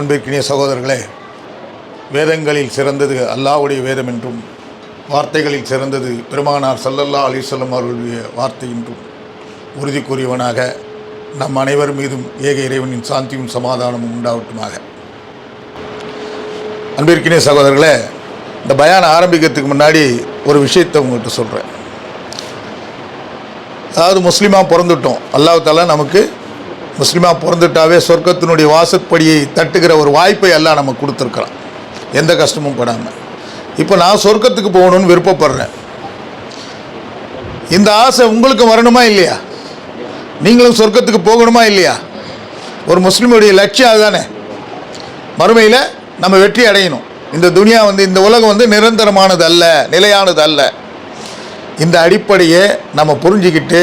அன்பிற்கினிய சகோதரர்களே, வேதங்களில் சிறந்தது அல்லாஹ்வுடைய வேதம் என்றும் வார்த்தைகளில் சிறந்தது பெருமானார் ஸல்லல்லாஹு அலைஹி வஸல்லம் அவர்களுடைய வார்த்தை என்றும் உறுதி கூறியவனாக நம் அனைவர் மீதும் ஏக இறைவனின் சாந்தியும் சமாதானமும் உண்டாகட்டுமாக. அன்பிற்கினிய சகோதரர்களே, இந்த பயான் ஆரம்பிக்கிறதுக்கு முன்னாடி ஒரு விஷயத்தை உங்கள்கிட்ட சொல்கிறேன். அதாவது முஸ்லீமாக பிறந்துட்டோம், அல்லாஹ் தஆலா நமக்கு முஸ்லீமாக பிறந்துட்டாவே சொர்க்கத்தினுடைய வாசற்படியை தட்டுகிற ஒரு வாய்ப்பை எல்லாம் நமக்கு கொடுத்துருக்குறான், எந்த கஷ்டமும் படாமல். இப்போ நான் சொர்க்கத்துக்கு போகணுன்னு விருப்பப்படுறேன். இந்த ஆசை உங்களுக்கு வரணுமா இல்லையா? நீங்களும் சொர்க்கத்துக்கு போகணுமா இல்லையா? ஒரு முஸ்லீமுடைய லட்சியம் அதுதானே. மறுமையில் நம்ம வெற்றி அடையணும். இந்த துனியா இந்த உலகம் நிரந்தரமானது அல்ல, நிலையானது அல்ல. இந்த அடிப்படையை நம்ம புரிஞ்சுக்கிட்டு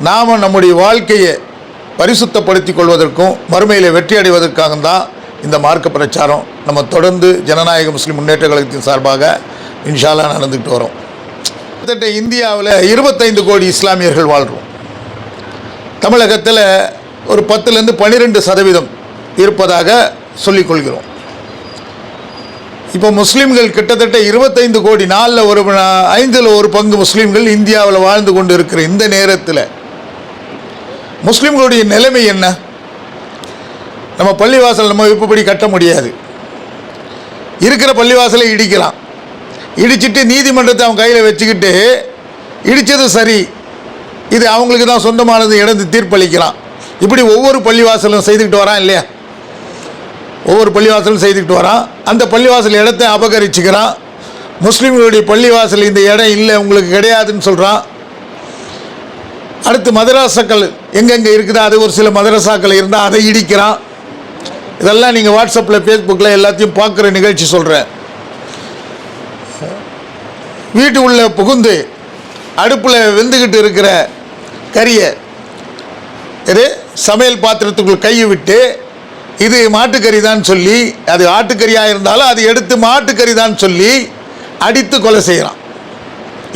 நாம் நம்முடைய வாழ்க்கையை பரிசுத்தப்படுத்தி கொள்வதற்கும் மறுமையில் வெற்றி அடைவதற்காக தான் இந்த மார்க்க பிரச்சாரம் நம்ம தொடர்ந்து ஜனநாயக முஸ்லீம் முன்னேற்ற கழகத்தின் சார்பாக இன்ஷா அல்லாஹ் நடந்துக்கிட்டு வரோம். கிட்டத்தட்ட இந்தியாவில் 25 கோடி இஸ்லாமியர்கள் வாழ்கிறோம். தமிழகத்தில் ஒரு 10லேருந்து 12% இருப்பதாக சொல்லிக்கொள்கிறோம். இப்போ முஸ்லீம்கள் கிட்டத்தட்ட 25 கோடி, 5ல் ஒரு பங்கு முஸ்லீம்கள் இந்தியாவில் வாழ்ந்து கொண்டு இருக்கிற இந்த நேரத்தில் முஸ்லீம்களுடைய நிலைமை என்ன? நம்ம பள்ளிவாசல் நம்ம இப்படி கட்ட முடியாது. இருக்கிற பள்ளிவாசலை இடிக்கலாம். இடிச்சிட்டு நீதிமன்றத்தை அவன் கையில் வச்சுக்கிட்டு இடித்தது சரி, இது அவங்களுக்கு தான் சொந்தமானது இடந்து தீர்ப்பளிக்கலாம். இப்படி ஒவ்வொரு பள்ளிவாசலும் செய்துக்கிட்டு வரான் இல்லையா? ஒவ்வொரு பள்ளிவாசலும் செய்துக்கிட்டு வரான். அந்த பள்ளிவாசல் இடத்தை அபகரிச்சுக்கிறான். முஸ்லீம்களுடைய பள்ளிவாசல் இந்த இடம் இல்லை, உங்களுக்கு கிடையாதுன்னு சொல்கிறான். அடுத்து மதரசாக்கள் எங்கெங்கே இருக்குதோ அது ஒரு சில மதரசாக்கள் இருந்தால் அதை இடிக்கிறான். இதெல்லாம் நீங்கள் வாட்ஸ்அப்பில் ஃபேஸ்புக்கில் எல்லாத்தையும் பார்க்குற நிகழ்ச்சி சொல்கிறேன். வீட்டு உள்ள புகுந்து அடுப்பில் வெந்துக்கிட்டு இருக்கிற கறியை சமையல் பாத்திரத்துக்குள் கையை விட்டு இது மாட்டுக்கறி தான் சொல்லி, அது ஆட்டுக்கறியாக இருந்தாலும் அது எடுத்து மாட்டுக்கறி தான் சொல்லி அடித்து கொலை செய்கிறான்.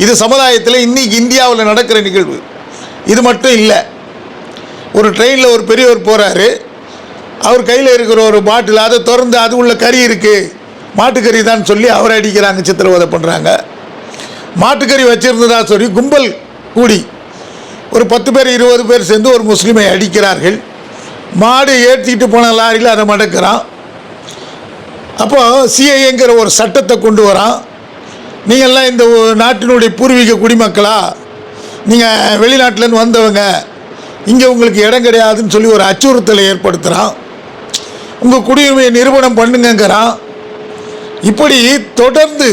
இது சமுதாயத்தில் இன்றைக்கி இந்தியாவில் நடக்கிற நிகழ்வு. இது மட்டும் இல்லை, ஒரு ட்ரெயினில் ஒரு பெரியவர் போகிறாரு, அவர் கையில் இருக்கிற ஒரு பாட்டில் அதை திறந்து அது உள்ள கறி இருக்குது, மாட்டுக்கறி தான் சொல்லி அவரை அடிக்கிறாங்க, சித்திரவதை பண்ணுறாங்க. மாட்டுக்கறி வச்சுருந்ததா சொல்லி கும்பல் கூடி ஒரு 10 பேர் 20 பேர் சேர்ந்து ஒரு முஸ்லீமை அடிக்கிறார்கள். மாடு ஏற்றிக்கிட்டு போன லாரியில் அதை மடக்கிறான். அப்போ சிஐஏங்கிற ஒரு சட்டத்தை கொண்டு வரான். நீங்கள்லாம் இந்த நாட்டினுடைய பூர்வீக குடிமக்களா, நீங்கள் வெளிநாட்டிலேருந்து வந்தவங்க, இங்கே உங்களுக்கு இடம் கிடையாதுன்னு சொல்லி ஒரு அச்சுறுத்தலை ஏற்படுத்துகிறான். உங்கள் குடியுரிமையை நிரூபணம் பண்ணுங்கிறான். இப்படி தொடர்ந்து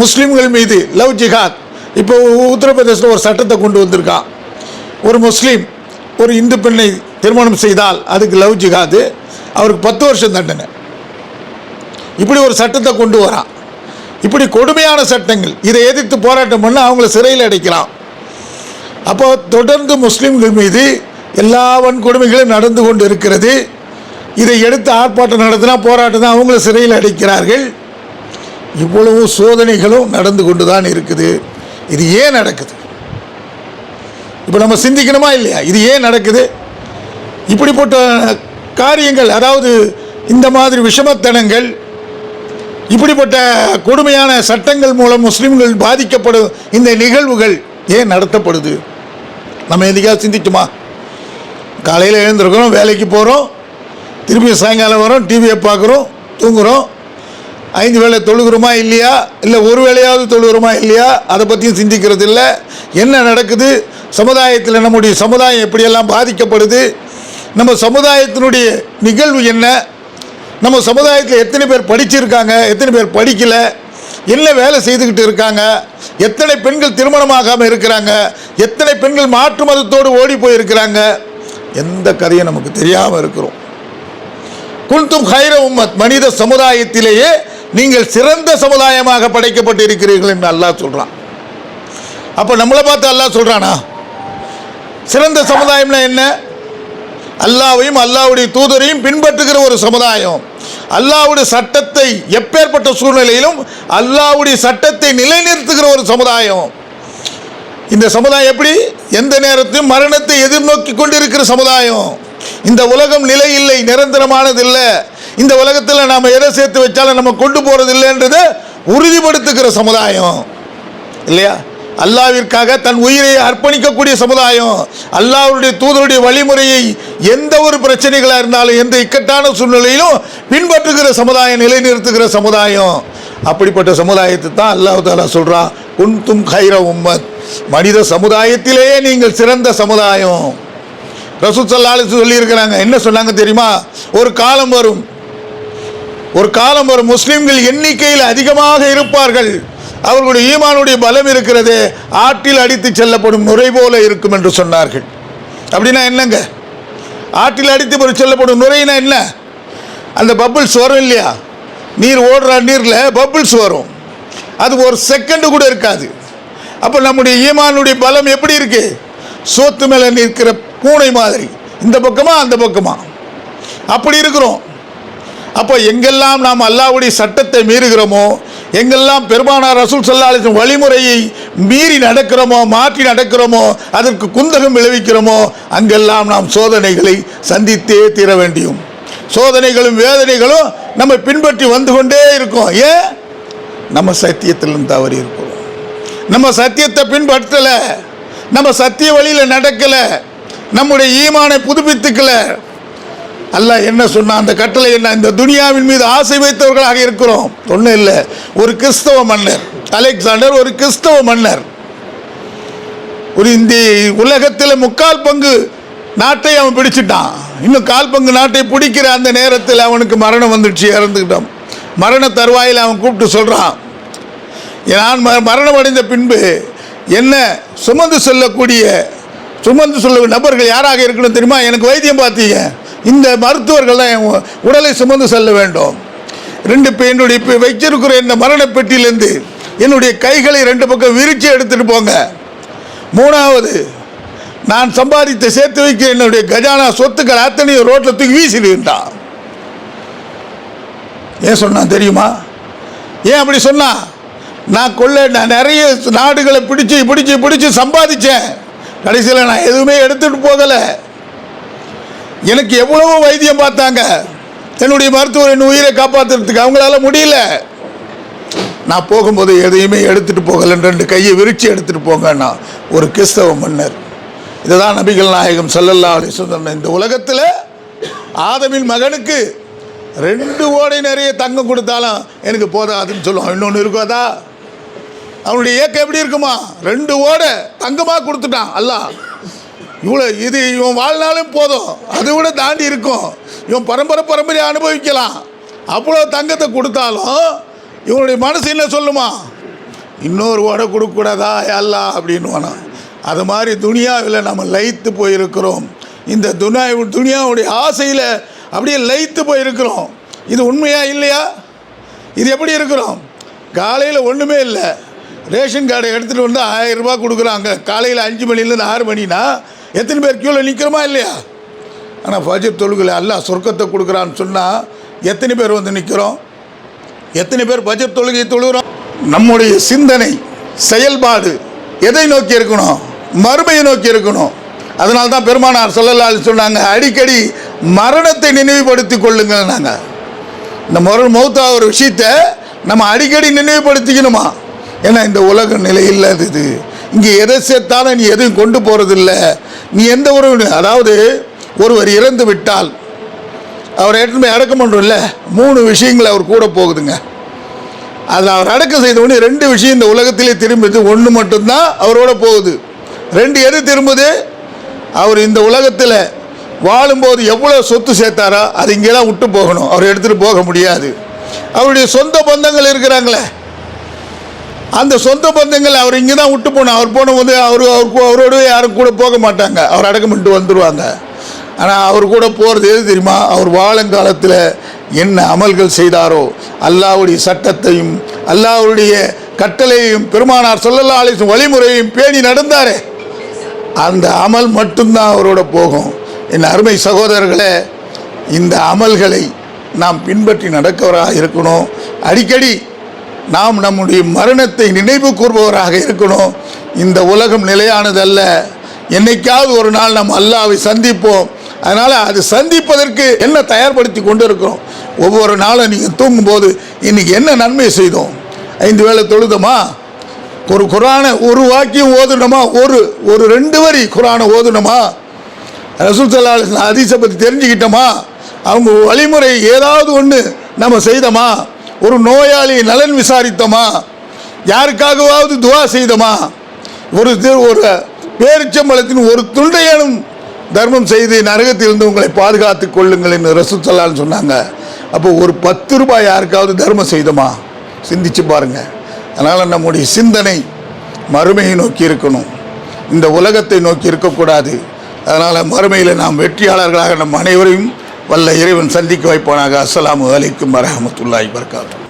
முஸ்லீம்கள் மீது லவ் ஜிஹாத். இப்போ உத்தரப்பிரதேசத்தில் ஒரு சட்டத்தை கொண்டு வந்திருக்கான். ஒரு முஸ்லீம் ஒரு இந்து பெண்ணை திருமணம் செய்தால் அதுக்கு லவ் ஜிஹாது, அவருக்கு 10 வருஷம் தண்டனை. இப்படி ஒரு சட்டத்தை கொண்டு வரான். இப்படி கொடுமையான சட்டங்கள், இதை எதிர்த்து போராட்டம் பண்ண அவங்கள சிறையில் அடைக்கலாம். அப்போ தொடர்ந்து முஸ்லீம்கள் மீது எல்லா வன்கொடுமைகளும் நடந்து கொண்டு இருக்கிறது. இதை எடுத்து ஆர்ப்பாட்டம் நடத்தினா போராட்டம் தான், அவங்கள சிறையில் அடைக்கிறார்கள். இவ்வளவு சோதனைகளும் நடந்து கொண்டு தான் இருக்குது. இது ஏன் நடக்குது? இப்போ நம்ம சிந்திக்கணுமா இல்லையா? இது ஏன் நடக்குது? இப்படிப்பட்ட காரியங்கள், அதாவது இந்த மாதிரி விஷமத்தனங்கள், இப்படிப்பட்ட கொடுமையான சட்டங்கள் மூலம் முஸ்லீம்கள் பாதிக்கப்படும் இந்த நிகழ்வுகள் ஏன் நடத்தப்படுது? நம்ம எதுக்காக சிந்திக்குமா? காலையில் எழுந்திருக்கிறோம், வேலைக்கு போகிறோம், திருப்பி சாயங்காலம் வரோம், டிவியை பார்க்குறோம், தூங்குகிறோம். 5 வேளை தொழுகிறோமா இல்லையா? இல்லை ஒரு வேளையாவது தொழுகிறோமா இல்லையா? அதை பற்றியும் சிந்திக்கிறது இல்லை. என்ன நடக்குது சமுதாயத்தில்? நம்முடைய சமுதாயம் எப்படியெல்லாம் பாதிக்கப்படுது? நம்ம சமுதாயத்தினுடைய நிகழ்வு என்ன? நம்ம சமுதாயத்தில் எத்தனை பேர் படிச்சிருக்காங்க, எத்தனை பேர் படிக்கலை, என்ன வேலை செய்துக்கிட்டு இருக்காங்க, எத்தனை பெண்கள் திருமணமாகாமல் இருக்கிறாங்க, எத்தனை பெண்கள் மாற்று மதத்தோடு ஓடி போயிருக்கிறாங்க, எந்த கதையும் நமக்கு தெரியாமல் இருக்கிறோம். குன்தும் ஹைர உம்மத், மனித சமுதாயத்திலேயே நீங்கள் சிறந்த சமுதாயமாக படைக்கப்பட்டு இருக்கிறீர்கள் என்று அல்லாஹ் சொல்கிறான். அப்போ நம்மளை பார்த்து அல்லாஹ் சொல்கிறானா? சிறந்த சமுதாயம்னா என்ன? அல்லாஹ்வையும் அல்லாஹ்வுடைய தூதரையும் பின்பற்றுகிற ஒரு சமுதாயம். அல்லாஹ்வுடைய சட்டத்தை எப்பேற்பட்ட சூழ்நிலையிலும் அல்லாஹ்வுடைய சட்டத்தை நிலைநிறுத்துகிற ஒரு சமுதாயம். இந்த சமுதாயம் எப்படி? எந்த நேரத்திலும் மரணத்தை எதிர்நோக்கி கொண்டிருக்கிற சமுதாயம். இந்த உலகம் நிலை இல்லை, நிரந்தரமானது இல்லை. இந்த உலகத்தில் நாம் எதை சேர்த்து வச்சாலும் நம்ம கொண்டு போகிறது இல்லைன்றதை உறுதிப்படுத்துகிற சமுதாயம் இல்லையா? அல்லாஹ்விற்காக தன் உயிரை அர்ப்பணிக்கக்கூடிய சமுதாயம், அல்லாஹ்வுடைய தூதருடைய வழிமுறையை எந்த ஒரு பிரச்சனைகளாக இருந்தாலும் எந்த இக்கட்டான சூழ்நிலையிலும் பின்பற்றுகிற சமுதாயம், நிலைநிறுத்துகிற சமுதாயம். அப்படிப்பட்ட சமுதாயத்தை தான் அல்லாஹ் தஆலா சொல்றான், குன்தும் கைர உம்மத், மனித சமுதாயத்திலேயே நீங்கள் சிறந்த சமுதாயம். ரசூல் ஸல்லல்லாஹு அலைஹி வஸல்லம் சொல்லியிருக்கிறாங்க. என்ன சொன்னாங்க தெரியுமா? ஒரு காலம் வரும், முஸ்லிம்கள் எண்ணிக்கையில் அதிகமாக இருப்பார்கள், அவர்களுடைய ஈமானுடைய பலம் இருக்கிறது ஆற்றில் அடித்து செல்லப்படும் நுரை போல இருக்கும் என்று சொன்னார்கள். அப்படின்னா என்னங்க? ஆற்றில் அடித்து செல்லப்படும் நுரைனா என்ன? அந்த பபிள்ஸ் வரும் இல்லையா, நீர் ஓடுற நீரில் பபிள்ஸ் வரும், அது ஒரு செகண்டு கூட இருக்காது. அப்போ நம்முடைய ஈமானுடைய பலம் எப்படி இருக்கு? சோத்து மேலே நிற்கிற பூனை மாதிரி, இந்த பக்கமா அந்த பக்கமா அப்படி இருக்கிறோம். அப்போ எங்கெல்லாம் நாம் அல்லாஹ்வுடைய சட்டத்தை மீறுகிறோமோ, எங்கெல்லாம் பெருமானார் ரசூல் ஸல்லல்லாஹு அலைஹி வஸல்லம் வழிமுறையை மீறி நடக்கிறோமோ, மாற்றி நடக்கிறோமோ, அதற்கு குந்தகம் விளைவிக்கிறோமோ, அங்கெல்லாம் நாம் சோதனைகளை சந்தித்தே தீர வேண்டியும். சோதனைகளும் வேதனைகளும் நம்ம பின்பற்றி வந்து கொண்டே இருக்கோம். ஏன்? நம்ம சத்தியத்திலும் தவறி இருக்கிறோம், நம்ம சத்தியத்தை பின்பற்றலை, நம்ம சத்திய வழியில் நடக்கலை, நம்முடைய ஈமானை புதுப்பித்துக்கல. அல்லாஹ் என்ன சொன்னான்? அந்த கட்டளை என்ன? இந்த துனியாவின் மீது ஆசை வைத்தவர்களாக இருக்கிறோம். ஒன்றும் இல்லை, ஒரு கிறிஸ்தவ மன்னர் அலெக்சாண்டர், ஒரு கிறிஸ்தவ மன்னர், ஒரு இந்த உலகத்தில் 3/4 பங்கு நாட்டை அவன் பிடிச்சிட்டான். இன்னும் 1/4 பங்கு நாட்டை பிடிக்கிற அந்த நேரத்தில் அவனுக்கு மரணம் வந்துடுச்சு, இறந்துக்கிட்டான். மரண தருவாயில் அவன் கூப்பிட்டு சொல்கிறான், நான் மரணம் அடைந்த பின்பு என்ன சுமந்து சொல்ல நபர்கள் யாராக இருக்கணும் தெரியுமா? எனக்கு வைத்தியம் பார்த்தீங்க, இந்த மருத்துவர்கள் தான் என் உடலை சுமந்து செல்ல வேண்டும். என்னுடைய வச்சிருக்கிற இந்த மரண பெட்டியிலேருந்து என்னுடைய கைகளை 2 பக்கம் விரிச்சு எடுத்துட்டு போங்க. 3வது, நான் சம்பாதித்த சேர்த்து வைக்க என்னுடைய கஜானா சொத்துக்கள் அத்தனையும் ரோட்டில் தூக்கி வீசிடுட்டான். ஏன் சொன்னான் தெரியுமா? ஏன் அப்படி சொன்னா? நான் நிறைய நாடுகளை பிடிச்சு சம்பாதிச்சேன், கடைசியில் நான் எதுவுமே எடுத்துட்டு போகலை. எனக்கு எவ்வளவோ வைத்தியம் பார்த்தாங்க, என்னுடைய மருத்துவர் என் உயிரை காப்பாற்றுறதுக்கு அவங்களால முடியல. நான் போகும்போது எதையுமே எடுத்துகிட்டு போகலன்னு 2 கையை விரிச்சு எடுத்துகிட்டு போங்கன்னா ஒரு கிறிஸ்தவ மன்னர். இதுதான் நபிகள் நாயகம் ஸல்லல்லாஹு அலைஹி வஸல்லம் இந்த உலகத்தில் ஆதமின் மகனுக்கு 2 ஓடை நிறைய தங்கம் கொடுத்தாலும் எனக்கு போதாதுன்னு சொல்லுவான். இன்னொன்று இருக்காதா? அவனுடைய ஏக்கம் எப்படி இருக்குமா? 2 ஓடை தங்கமாக கொடுத்துட்டான் அல்லாஹ். இவன் வாழ்நாளும் போதும், அதை விட தாண்டி இருக்கும், இவன் பரம்பரை அனுபவிக்கலாம். அவ்வளோ தங்கத்தை கொடுத்தாலும் இவனுடைய மனசு என்ன சொல்லுமா? இன்னொரு ஓடை கொடுக்கக்கூடாதா அல்லாஹ் அப்படின்னு வேணாம். அது மாதிரி துனியாவில் நம்ம லயித்து போயிருக்கிறோம். இந்த துனியாவுடைய ஆசையில் அப்படியே லயித்து போயிருக்கிறோம். இது உண்மையா இல்லையா? இது எப்படி இருக்கிறோம்? காலையில் ஒன்றுமே இல்லை, ரேஷன் கார்டை எடுத்துகிட்டு வந்து 1000 ரூபாய் கொடுக்குறாங்க. காலையில் 5 மணிலேருந்து 6 மணினா எத்தனை பேர் கியூவில் நிற்கிறோமா இல்லையா? ஆனால் ஃபஜ்ர் தொழுகையில் அல்லாஹ் சொர்க்கத்தை கொடுக்குறான்னு சொன்னால் எத்தனை பேர் வந்து நிற்கிறோம்? எத்தனை பேர் ஃபஜ்ர் தொழுகையை தொழுகிறோம்? நம்முடைய சிந்தனை செயல்பாடு எதை நோக்கி இருக்கணும்? மறுமையை நோக்கி இருக்கணும். அதனால தான் பெருமானார் ஸல்லல்லாஹு அலைஹி சொன்னாங்க, அடிக்கடி மரணத்தை நினைவுபடுத்தி கொள்ளுங்கள். நாங்கள் இந்த மௌத்தா ஒரு விஷயத்தை நம்ம அடிக்கடி நினைவுபடுத்திக்கணுமா? ஏன்னா இந்த உலக நிலை இல்லாது, இது இங்கே எதை சேர்த்தாலும் நீ எதுவும் கொண்டு போகிறதில்ல. நீ எந்த அதாவது ஒருவர் இறந்து விட்டால் அவர் ஏற்கனவே அடக்கம் பண்ணுறோம் இல்லை, 3 விஷயங்கள் அவர் கூட போகுதுங்க. அதில் அவர் அடக்கம் செய்த உடனே 2 விஷயம் இந்த உலகத்திலே திரும்புது. 1 மட்டும்தான் அவரோட போகுது, 2 எது திரும்புது? அவர் இந்த உலகத்தில் வாழும்போது எவ்வளோ சொத்து சேர்த்தாரோ அது இங்கே தான் விட்டு போகணும், அவர் எடுத்துகிட்டு போக முடியாது. அவருடைய சொந்த பந்தங்கள் இருக்கிறாங்களே, அந்த சொந்த பந்தங்கள் அவர் இங்கே தான் விட்டு போகணும். அவர் போனபோது அவரோட யாரும் கூட போக மாட்டாங்க, அவர் அடக்கம் பண்ணிட்டு வந்துடுவாங்க. ஆனால் அவர் கூட போகிறது எது தெரியுமா? அவர் வாழுங்காலத்தில் என்ன அமல்கள் செய்தாரோ, அல்லாஹ்வுடைய சட்டத்தையும் அல்லாஹ்வுடைய கட்டளையையும் பெருமானார் ஸல்லல்லாஹு அலைஹி வஸல்லம் வழிமுறையையும் பேணி நடந்தாரே, அந்த அமல் மட்டும்தான் அவரோட போகும். என் அருமை சகோதரர்களே, இந்த அமல்களை நாம் பின்பற்றி நடக்கிறவராக இருக்கணும். அடிக்கடி நாம் நம்முடைய மரணத்தை நினைவு கூறுபவராக இருக்கணும். இந்த உலகம் நிலையானதல்ல, என்னைக்காவது ஒரு நாள் நாம் அல்லாஹ்வை சந்திப்போம். அதனால் அது சந்திப்பதற்கு என்ன தயார்படுத்தி கொண்டு இருக்கிறோம்? ஒவ்வொரு நாளும் நீங்கள் தூங்கும்போது இன்றைக்கி என்ன நன்மை செய்தோம், 5 வேளை தொழுதோமா, ஒரு குரானை ஒரு வாக்கியம் ஓதுனோமா, ஒரு 2 வரி குரானை ஓதுனோமா, ரசூல் ஸல்லல்லாஹு அலைஹி வஸல்லம் ஹதீஸை பற்றி தெரிஞ்சுக்கிட்டோமா, அவங்க வழிமுறை ஏதாவது ஒன்று நம்ம செய்தோமா, ஒரு நோயாளி நலன் விசாரித்தோமா, யாருக்காகவாவது துவா செய்தோமா, ஒரு பேரிச்சம்பழத்தின் ஒரு துண்டையனும் தர்மம் செய்து நரகத்திலிருந்து உங்களை பாதுகாத்து கொள்ளுங்கள் என்று ரசூல் ஸல்லல்லாஹு அலைஹி வஸல்லம் சொன்னாங்க. அப்போ ஒரு 10 ரூபாய் யாருக்காவது தர்மம் செய்தோமா, சிந்திச்சு பாருங்கள். அதனால் நம்முடைய சிந்தனை மறுமையை நோக்கி இருக்கணும், இந்த உலகத்தை நோக்கி இருக்கக்கூடாது. அதனால் மறுமையில் நாம் வெற்றியாளர்களாக நம் அனைவரையும் வல்ல இறைவன் சந்திக்க வைப்பானாக. அஸ்ஸலாமு அலைக்கும் வரஹ்மத்துல்லாஹி வபரகாத்துஹு.